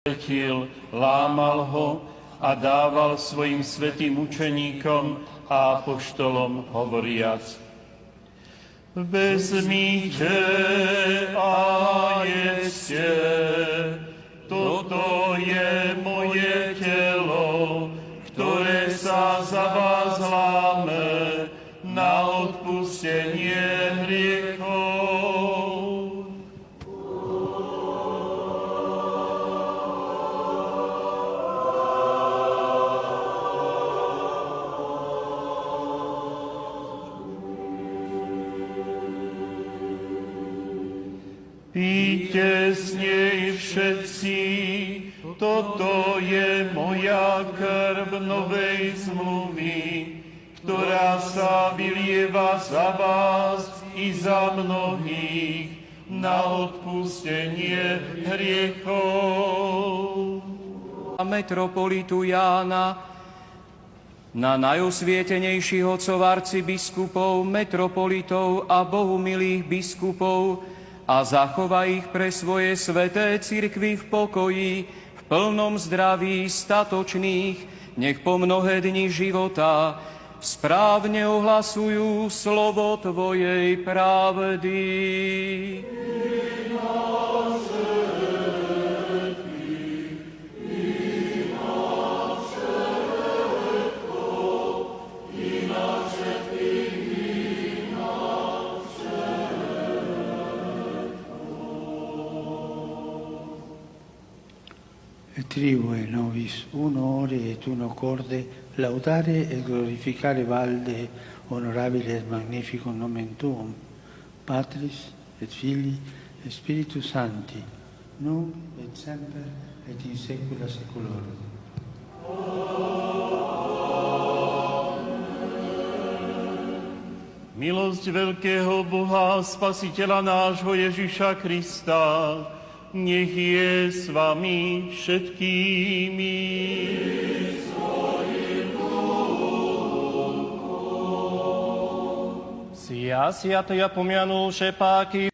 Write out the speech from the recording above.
Letil, lámal ho a dával svojim svätým učeníkom a apoštolom hovoriac: Vezmite a jedzte, toto je moje telo, ktoré sa za vás láme na odpustenie hriechov. Píte z nej všetci, toto je moja krv novej zmluvy, ktorá sa vylieva za vás i za mnohých na odpustenie hriechov. Metropolitu Jána, na najosvietenejších otcov arcibiskupov, metropolitov a bohumilých biskupov, a zachovaj ich pre svoje sväté cirkvi v pokoji, v plnom zdraví statočných, nech po mnohé dni života správne ohlasujú slovo Tvojej pravdy. Tribue nobis uno ore et uno corde, laudare e glorificare valde honorabile et magnificum nomen tuum, Patris et Filii et Spiritus Sancti, nunc et semper et in saecula saeculorum. Milosť veľkého Boha, Spasiteľa nášho Ježiša Krista, nech je s vami všetkými. Sia to ja pomianul šepáky